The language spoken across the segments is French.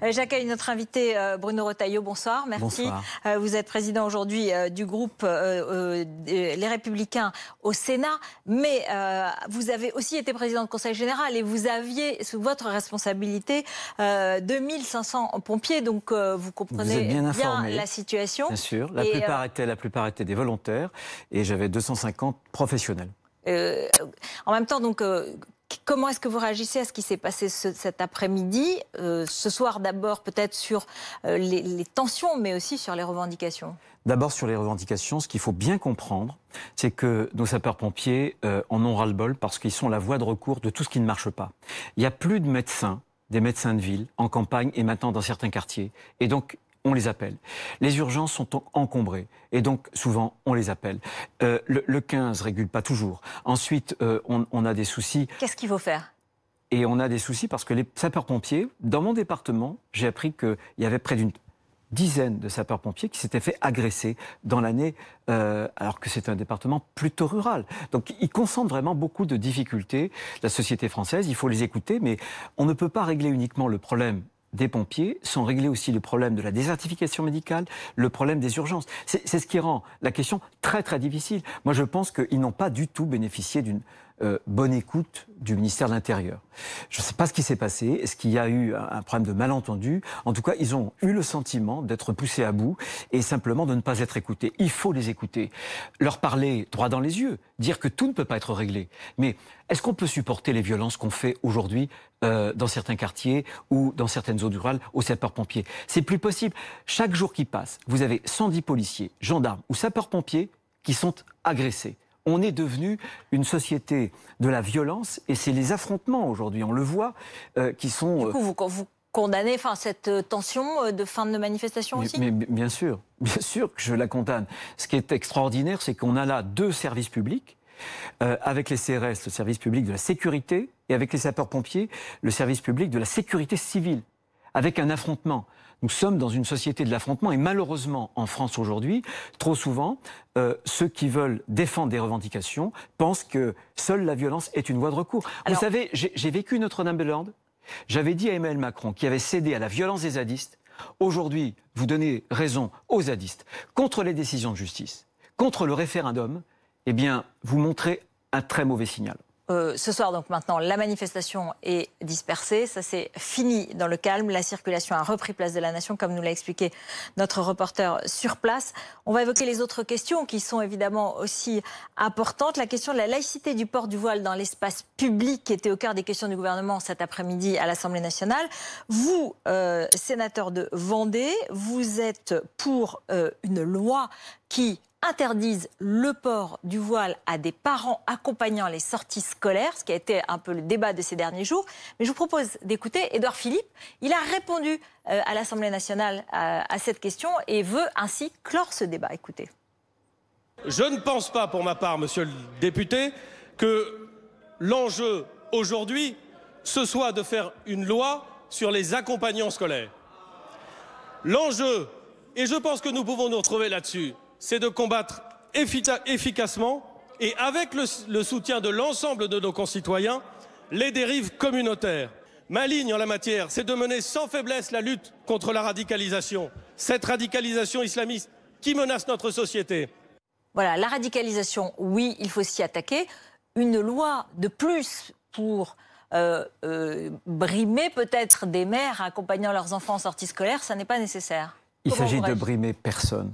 J'accueille notre invité Bruno Retailleau. Bonsoir, merci. Bonsoir. Vous êtes président aujourd'hui du groupe Les Républicains au Sénat, mais vous avez aussi été président de Conseil général et vous aviez sous votre responsabilité 2500 pompiers, donc vous comprenez bien la situation. Bien sûr, la plupart étaient des volontaires et j'avais 250 professionnels. En même temps, donc, comment est-ce que vous réagissez à ce qui s'est passé cet après-midi, ce soir d'abord peut-être sur les tensions, mais aussi sur les revendications? D'abord sur les revendications, ce qu'il faut bien comprendre, c'est que nos sapeurs-pompiers en ont ras-le-bol parce qu'ils sont la voie de recours de tout ce qui ne marche pas. Il n'y a plus de médecins, des médecins de ville, en campagne et maintenant dans certains quartiers. Et donc, on les appelle. Les urgences sont encombrées et donc souvent on les appelle. Le 15 régule pas toujours. Ensuite, on a des soucis. Qu'est-ce qu'il faut faire? Et on a des soucis parce que les sapeurs-pompiers, dans mon département, j'ai appris qu'il y avait près d'une dizaine de sapeurs-pompiers qui s'étaient fait agresser dans l'année, alors que c'est un département plutôt rural. Donc ils consentent vraiment beaucoup de difficultés. La société française, il faut les écouter, mais on ne peut pas régler uniquement le problème des pompiers sans régler aussi le problème de la désertification médicale, le problème des urgences. C'est ce qui rend la question très très difficile. Moi je pense qu'ils n'ont pas du tout bénéficié d'une bonne écoute du ministère de l'Intérieur. Je ne sais pas ce qui s'est passé, est-ce qu'il y a eu un problème de malentendu? En tout cas, ils ont eu le sentiment d'être poussés à bout et simplement de ne pas être écoutés. Il faut les écouter, leur parler droit dans les yeux, dire que tout ne peut pas être réglé. Mais est-ce qu'on peut supporter les violences qu'on fait aujourd'hui dans certains quartiers ou dans certaines zones rurales aux sapeurs-pompiers? C'est plus possible. Chaque jour qui passe, vous avez 110 policiers, gendarmes ou sapeurs-pompiers qui sont agressés. On est devenu une société de la violence et c'est les affrontements aujourd'hui, on le voit, qui sont... Du coup, vous condamnez cette tension de fin de manifestation aussi? Mais bien sûr que je la condamne. Ce qui est extraordinaire, c'est qu'on a là deux services publics, avec les CRS, le service public de la sécurité, et avec les sapeurs-pompiers, le service public de la sécurité civile, avec un affrontement. Nous sommes dans une société de l'affrontement et malheureusement, en France aujourd'hui, trop souvent, ceux qui veulent défendre des revendications pensent que seule la violence est une voie de recours. Vous savez, j'ai vécu Notre-Dame-de-Lande. J'avais dit à Emmanuel Macron, qui avait cédé à la violence des zadistes, aujourd'hui, vous donnez raison aux zadistes contre les décisions de justice, contre le référendum, eh bien, vous montrez un très mauvais signal. Ce soir, donc maintenant, la manifestation est dispersée. Ça c'est fini dans le calme. La circulation a repris place de la Nation, comme nous l'a expliqué notre reporter sur place. On va évoquer les autres questions qui sont évidemment aussi importantes. La question de la laïcité du port du voile dans l'espace public qui était au cœur des questions du gouvernement cet après-midi à l'Assemblée nationale. Vous, sénateur de Vendée, vous êtes pour une loi qui interdisent le port du voile à des parents accompagnant les sorties scolaires, ce qui a été un peu le débat de ces derniers jours. Mais je vous propose d'écouter Édouard Philippe. Il a répondu à l'Assemblée nationale à cette question et veut ainsi clore ce débat. Écoutez. Je ne pense pas, pour ma part, monsieur le député, que l'enjeu aujourd'hui, ce soit de faire une loi sur les accompagnants scolaires. L'enjeu, et je pense que nous pouvons nous retrouver là-dessus, c'est de combattre efficacement et avec le soutien de l'ensemble de nos concitoyens, les dérives communautaires. Ma ligne en la matière, c'est de mener sans faiblesse la lutte contre la radicalisation. Cette radicalisation islamiste qui menace notre société. Voilà, la radicalisation, oui, il faut s'y attaquer. Une loi de plus pour brimer peut-être des mères accompagnant leurs enfants en sortie scolaire, ça n'est pas nécessaire. Il s'agit de brimer personne.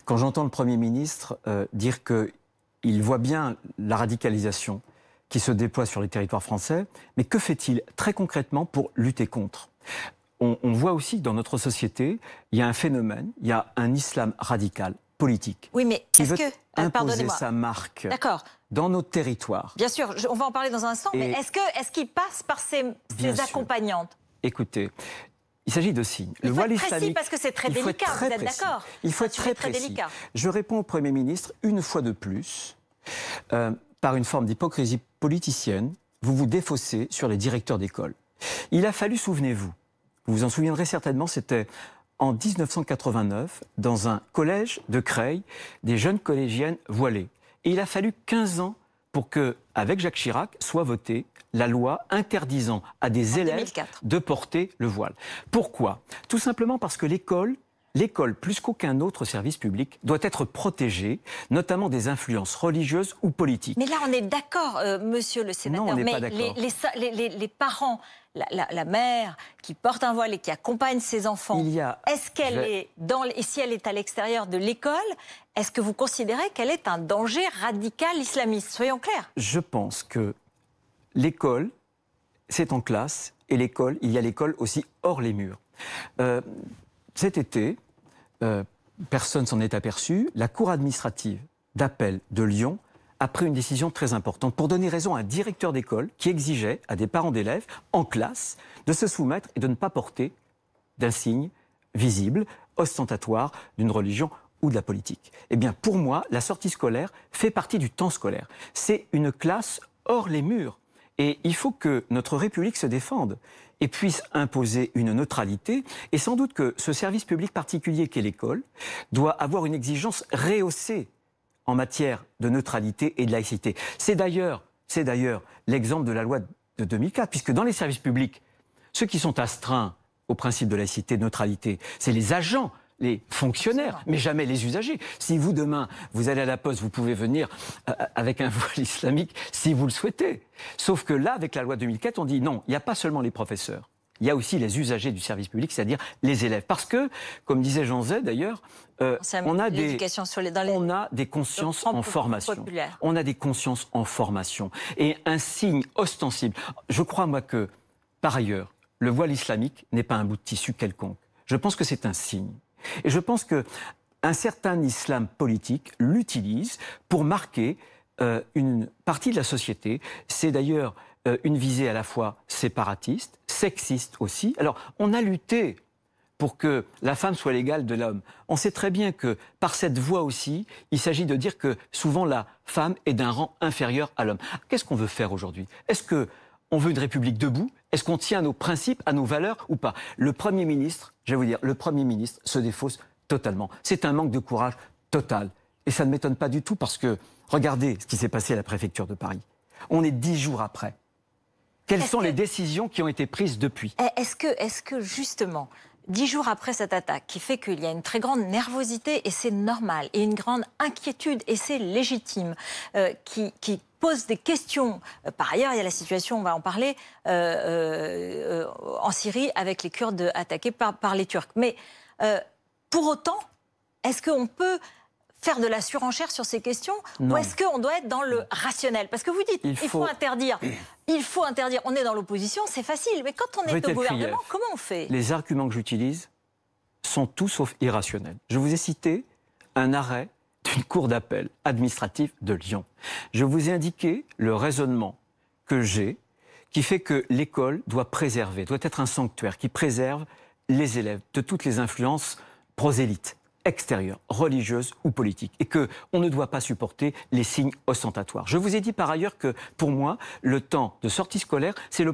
Quand j'entends le Premier ministre dire qu'il voit bien la radicalisation qui se déploie sur les territoires français, mais que fait-il très concrètement pour lutter contre? On voit aussi que dans notre société, il y a un phénomène, il y a un islam radical, politique, oui, mais qui veut imposer pardonnez-moi. sa marque dans nos territoires. Bien sûr, on va en parler dans un instant, mais est-ce qu'il passe par ces accompagnantes? Écoutez, il s'agit de signes. Il faut être précis parce que c'est très délicat, vous êtes d'accord? Il faut être très précis. Je réponds au Premier ministre une fois de plus, par une forme d'hypocrisie politicienne, vous vous défaussez sur les directeurs d'école. Il a fallu, souvenez-vous, vous vous en souviendrez certainement, c'était en 1989, dans un collège de Creil, des jeunes collégiennes voilées. Et il a fallu 15 ans pour que, avec Jacques Chirac, soit votée la loi interdisant à des élèves 2004. de porter le voile. Pourquoi? Tout simplement parce que l'école, plus qu'aucun autre service public, doit être protégée, notamment des influences religieuses ou politiques. Mais là, on est d'accord, monsieur le sénateur. Non, on n'est mais pas d'accord. les parents, la mère qui porte un voile et qui accompagne ses enfants, est-ce qu'elle est et si elle est à l'extérieur de l'école, est-ce que vous considérez qu'elle est un danger radical islamiste? Soyons clairs. Je pense que l'école, c'est en classe, et l'école, il y a l'école aussi hors les murs. Cet été, personne s'en est aperçu, la Cour administrative d'appel de Lyon a pris une décision très importante pour donner raison à un directeur d'école qui exigeait à des parents d'élèves en classe de se soumettre et de ne pas porter d'insignes visibles, ostentatoires d'une religion ou de la politique. Eh bien, pour moi, la sortie scolaire fait partie du temps scolaire. C'est une classe hors les murs. Et il faut que notre République se défende et puisse imposer une neutralité. Et sans doute que ce service public particulier qu'est l'école doit avoir une exigence rehaussée en matière de neutralité et de laïcité. C'est d'ailleurs l'exemple de la loi de 2004, puisque dans les services publics, ceux qui sont astreints au principe de laïcité, de neutralité, c'est les agents, les fonctionnaires, mais jamais les usagers. Si vous, demain, vous allez à la poste, vous pouvez venir avec un voile islamique si vous le souhaitez. Sauf que là, avec la loi 2004, on dit non, il n'y a pas seulement les professeurs. Il y a aussi les usagers du service public, c'est-à-dire les élèves. Parce que, comme disait Jean Zay d'ailleurs, on a des consciences en formation. Populaire. On a des consciences en formation. Et un signe ostensible. Je crois, moi, que, par ailleurs, le voile islamique n'est pas un bout de tissu quelconque. Je pense que c'est un signe. Et je pense qu'un certain islam politique l'utilise pour marquer une partie de la société. C'est d'ailleurs une visée à la fois séparatiste, sexiste aussi. Alors, on a lutté pour que la femme soit l'égale de l'homme. On sait très bien que par cette voie aussi, il s'agit de dire que souvent la femme est d'un rang inférieur à l'homme. Qu'est-ce qu'on veut faire aujourd'hui? Est-ce qu'on veut une république debout? Est-ce qu'on tient à nos principes, à nos valeurs ou pas? Le Premier ministre, je vais vous dire, le Premier ministre se défausse totalement. C'est un manque de courage total. Et ça ne m'étonne pas du tout parce que, regardez ce qui s'est passé à la préfecture de Paris. On est 10 jours après. Quelles sont les décisions qui ont été prises depuis? Est-ce que justement, 10 jours après cette attaque, qui fait qu'il y a une très grande nervosité, et c'est normal, et une grande inquiétude, et c'est légitime, qui pose des questions. Par ailleurs, il y a la situation, on va en parler, en Syrie, avec les Kurdes attaqués par les Turcs. Mais pour autant, est-ce qu'on peut faire de la surenchère sur ces questions? Non. Ou est-ce qu'on doit être dans le rationnel? Parce que vous dites, il faut interdire. Il faut interdire. On est dans l'opposition, c'est facile. Mais quand on est au gouvernement, comment on fait? Les arguments que j'utilise sont tout sauf irrationnels. Je vous ai cité un arrêt d'une cour d'appel administrative de Lyon. Je vous ai indiqué le raisonnement que j'ai, qui fait que l'école doit être un sanctuaire qui préserve les élèves de toutes les influences prosélytes, extérieures, religieuses ou politiques, et qu'on ne doit pas supporter les signes ostentatoires. Je vous ai dit par ailleurs que, pour moi, le temps de sortie scolaire, c'est le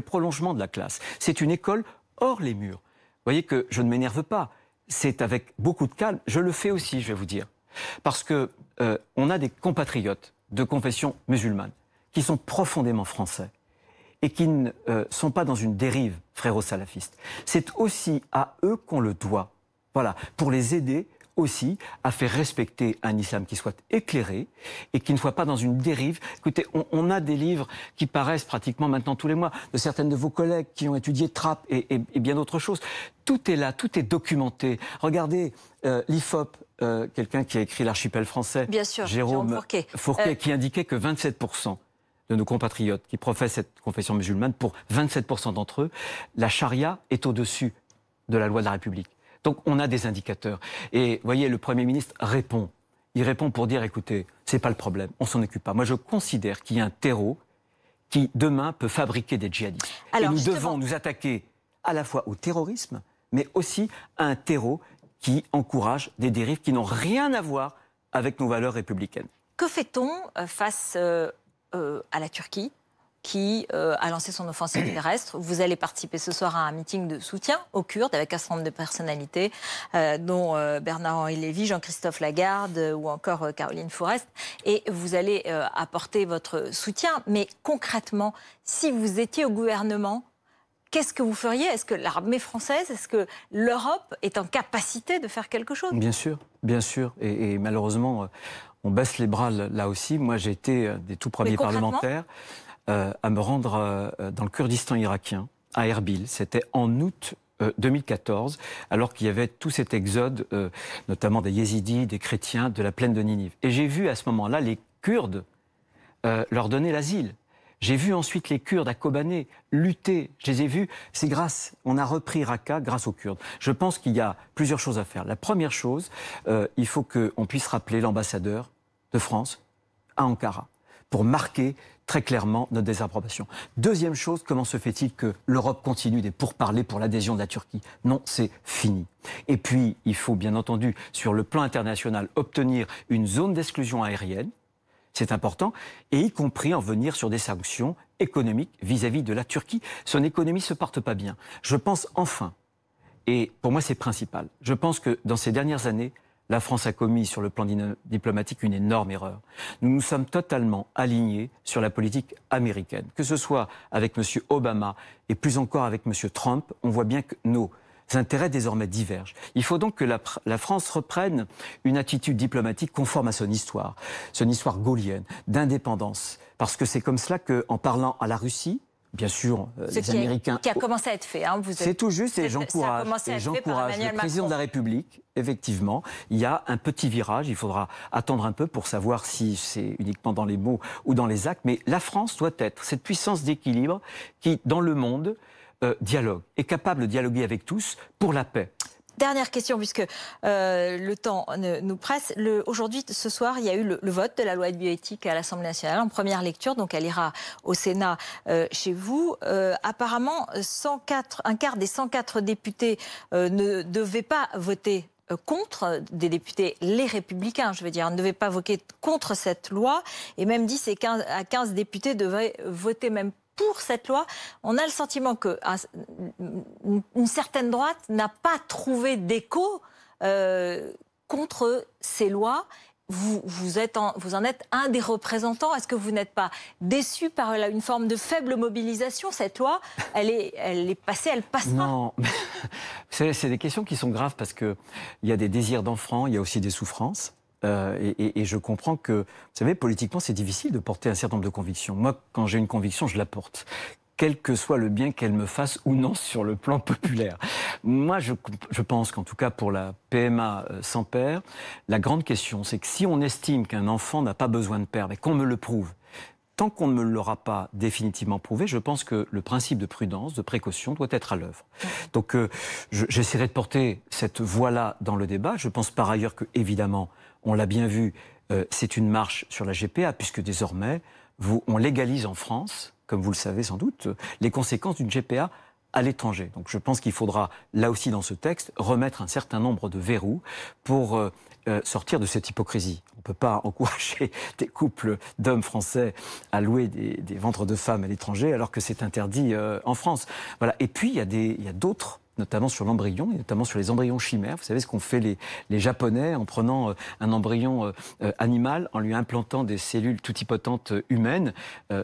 prolongement de la classe. C'est une école hors les murs. Vous voyez que je ne m'énerve pas, c'est avec beaucoup de calme. Je le fais aussi, je vais vous dire. Parce que on a des compatriotes de confession musulmane qui sont profondément français et qui ne sont pas dans une dérive fréro-salafiste. C'est aussi à eux qu'on le doit. Voilà, pour les aider aussi à faire respecter un islam qui soit éclairé et qui ne soit pas dans une dérive. Écoutez, on a des livres qui paraissent pratiquement maintenant tous les mois de certaines de vos collègues qui ont étudié Trapp et bien d'autres choses. Tout est là, tout est documenté. Regardez l'IFOP, quelqu'un qui a écrit l'Archipel français, bien sûr, Jérôme Fourquet, qui indiquait que 27% de nos compatriotes qui professent cette confession musulmane, pour 27% d'entre eux, la charia est au-dessus de la loi de la République. Donc on a des indicateurs. Et vous voyez, le Premier ministre répond. Il répond pour dire, écoutez, c'est pas le problème, on s'en occupe pas. Moi je considère qu'il y a un terreau qui demain peut fabriquer des djihadistes. Alors, et nous devons nous attaquer à la fois au terrorisme, mais aussi à un terreau qui encourage des dérives qui n'ont rien à voir avec nos valeurs républicaines. Que fait-on face à la Turquie, qui a lancé son offensive terrestre. Vous allez participer ce soir à un meeting de soutien aux Kurdes avec un certain nombre de personnalités, dont Bernard-Henri Lévy, Jean-Christophe Lagarde ou encore Caroline Fourest. Et vous allez apporter votre soutien. Mais concrètement, si vous étiez au gouvernement, qu'est-ce que vous feriez? Est-ce que l'armée française, est-ce que l'Europe est en capacité de faire quelque chose? Bien sûr, bien sûr. Et malheureusement, on baisse les bras là aussi. Moi, j'ai été des tout premiers parlementaires à me rendre dans le Kurdistan irakien, à Erbil. C'était en août 2014, alors qu'il y avait tout cet exode, notamment des yézidis, des chrétiens, de la plaine de Ninive. Et j'ai vu à ce moment-là les Kurdes leur donner l'asile. J'ai vu ensuite les Kurdes à Kobané lutter. Je les ai vus. C'est grâce, on a repris Raqqa grâce aux Kurdes. Je pense qu'il y a plusieurs choses à faire. La première chose, il faut qu'on puisse rappeler l'ambassadeur de France à Ankara pour marquer très clairement notre désapprobation. Deuxième chose, comment se fait-il que l'Europe continue des pourparlers pour l'adhésion de la Turquie? Non, c'est fini. Et puis, il faut bien entendu, sur le plan international, obtenir une zone d'exclusion aérienne. C'est important, et y compris en venir sur des sanctions économiques vis-à-vis de la Turquie. Son économie ne se porte pas bien. Je pense enfin, et pour moi c'est principal, je pense que dans ces dernières années, la France a commis sur le plan diplomatique une énorme erreur. Nous nous sommes totalement alignés sur la politique américaine. Que ce soit avec M. Obama et plus encore avec M. Trump, on voit bien que nos intérêts désormais divergent. Il faut donc que la France reprenne une attitude diplomatique conforme à son histoire gaulienne, d'indépendance. Parce que c'est comme cela qu'en parlant à la Russie, bien sûr, les Américains... Qui a commencé à être fait. Hein, c'est tout juste, et j'encourage le président de la République. Effectivement, il y a un petit virage. Il faudra attendre un peu pour savoir si c'est uniquement dans les mots ou dans les actes. Mais la France doit être cette puissance d'équilibre qui, dans le monde, dialogue, est capable de dialoguer avec tous pour la paix. Dernière question, puisque le temps nous presse. Aujourd'hui, ce soir, il y a eu le vote de la loi de bioéthique à l'Assemblée nationale en première lecture, donc elle ira au Sénat chez vous. Apparemment, un quart des 104 députés ne devaient pas voter contre, des députés, les Républicains, je veux dire, ne devaient pas voter contre cette loi, et même 10 à 15 députés devaient voter même pour cette loi. On a le sentiment qu'une certaine droite n'a pas trouvé d'écho contre ces lois. Vous en êtes un des représentants. Est-ce que vous n'êtes pas déçu par une forme de faible mobilisation? Cette loi, elle est passée, elle passera. Non, c'est des questions qui sont graves parce qu'il y a des désirs d'enfants, il y a aussi des souffrances. Et je comprends que, vous savez, politiquement, c'est difficile de porter un certain nombre de convictions. Moi, quand j'ai une conviction, je la porte, quel que soit le bien qu'elle me fasse ou non sur le plan populaire. Moi, je pense qu'en tout cas pour la PMA sans père, la grande question, c'est que si on estime qu'un enfant n'a pas besoin de père, mais qu'on me le prouve, tant qu'on ne me l'aura pas définitivement prouvé, je pense que le principe de prudence, de précaution doit être à l'œuvre. Donc j'essaierai de porter cette voix-là dans le débat. Je pense par ailleurs que, évidemment, on l'a bien vu, c'est une marche sur la GPA, puisque désormais, on légalise en France, comme vous le savez sans doute, les conséquences d'une GPA à l'étranger. Donc je pense qu'il faudra, là aussi dans ce texte, remettre un certain nombre de verrous pour sortir de cette hypocrisie. On ne peut pas encourager des couples d'hommes français à louer des ventres de femmes à l'étranger alors que c'est interdit en France. Voilà. Et puis il y a d'autres, notamment sur l'embryon, et notamment sur les embryons chimères. Vous savez ce qu'ont fait les Japonais en prenant un embryon animal, en lui implantant des cellules toutipotentes humaines.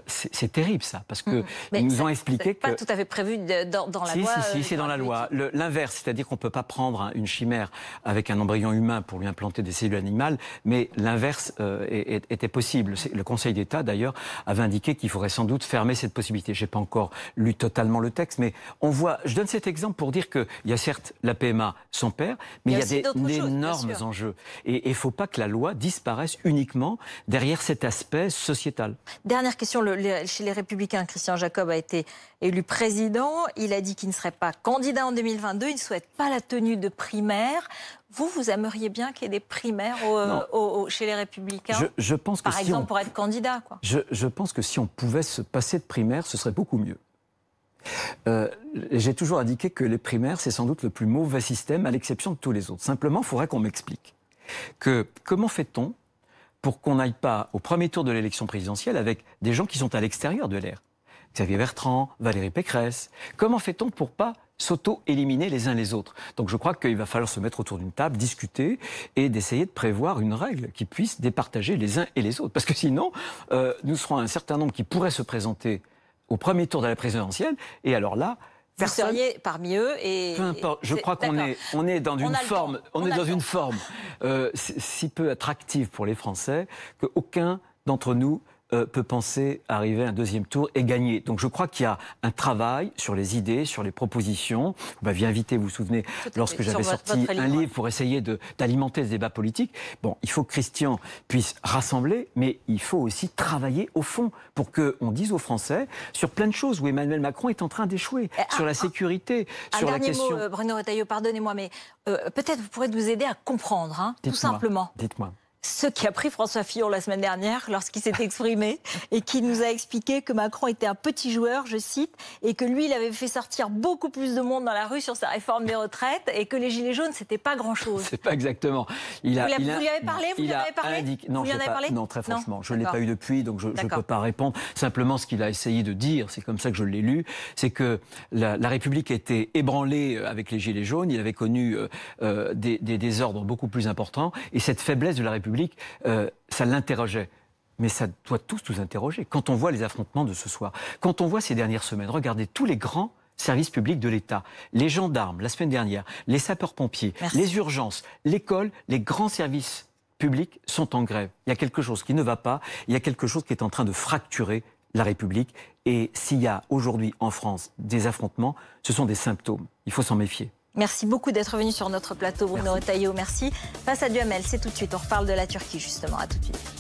C'est terrible ça, parce que ils nous ont expliqué que... pas tout à fait prévu dans la loi. Si, c'est dans la loi. L'inverse, c'est-à-dire qu'on ne peut pas prendre une chimère avec un embryon humain pour lui implanter des cellules animales, mais l'inverse était possible. Le Conseil d'État, d'ailleurs, avait indiqué qu'il faudrait sans doute fermer cette possibilité. Je n'ai pas encore lu totalement le texte, mais on voit... Je donne cet exemple pour dire qu'il y a certes la PMA sans père, mais il y a d'énormes enjeux. Et il ne faut pas que la loi disparaisse uniquement derrière cet aspect sociétal. Dernière question, chez les Républicains, Christian Jacob a été élu président. Il a dit qu'il ne serait pas candidat en 2022. Il ne souhaite pas la tenue de primaires. Vous aimeriez bien qu'il y ait des primaires chez les Républicains, je pense que par exemple, pour être candidat, quoi. Je pense que si on pouvait se passer de primaires, ce serait beaucoup mieux. J'ai toujours indiqué que les primaires, c'est sans doute le plus mauvais système, à l'exception de tous les autres. Simplement, il faudrait qu'on m'explique comment fait-on pour qu'on n'aille pas au premier tour de l'élection présidentielle avec des gens qui sont à l'extérieur de l'air. Xavier Bertrand, Valérie Pécresse. Comment fait-on pour pas s'auto-éliminer les uns les autres? Donc je crois qu'il va falloir se mettre autour d'une table, discuter et d'essayer de prévoir une règle qui puisse départager les uns et les autres. Parce que sinon, nous serons un certain nombre qui pourraient se présenter au premier tour de la présidentielle. Et alors là, vous seriez parmi eux et... Peu importe, je crois qu'on est dans une forme, si peu attractive pour les Français qu'aucun d'entre nous peut penser arriver à un deuxième tour et gagner. Donc je crois qu'il y a un travail sur les idées, sur les propositions. Vous m'aviez invité, vous vous souvenez, lorsque j'avais sorti un livre pour essayer d'alimenter ce débat politique. Bon, il faut que Christian puisse rassembler, mais il faut aussi travailler au fond pour qu'on dise aux Français sur plein de choses où Emmanuel Macron est en train d'échouer, sur la sécurité, sur la question... Un dernier mot, Bruno Retailleau, pardonnez-moi, mais peut-être vous pourrez nous aider à comprendre, hein, tout simplement. Dites-moi. Ce qui a pris François Fillon la semaine dernière lorsqu'il s'est exprimé et qui nous a expliqué que Macron était un petit joueur, je cite, et que lui, il avait fait sortir beaucoup plus de monde dans la rue sur sa réforme des retraites et que les Gilets jaunes, c'était pas grand-chose. C'est pas exactement. Vous lui avez parlé? Vous lui avez parlé? Non, très franchement. Je ne l'ai pas eu depuis, donc je ne peux pas répondre. Simplement, ce qu'il a essayé de dire, c'est comme ça que je l'ai lu, c'est que la République a été ébranlée avec les Gilets jaunes. Il avait connu des désordres beaucoup plus importants. Et cette faiblesse de la République, ça l'interrogeait. Mais ça doit tous nous interroger. Quand on voit les affrontements de ce soir, quand on voit ces dernières semaines, regardez tous les grands services publics de l'État, les gendarmes la semaine dernière, les sapeurs-pompiers, les urgences, l'école, les grands services publics sont en grève. Il y a quelque chose qui ne va pas, il y a quelque chose qui est en train de fracturer la République. Et s'il y a aujourd'hui en France des affrontements, ce sont des symptômes. Il faut s'en méfier. Merci beaucoup d'être venu sur notre plateau, Bruno Retailleau. Merci. Face à Duhamel, c'est tout de suite. On reparle de la Turquie, justement. À tout de suite.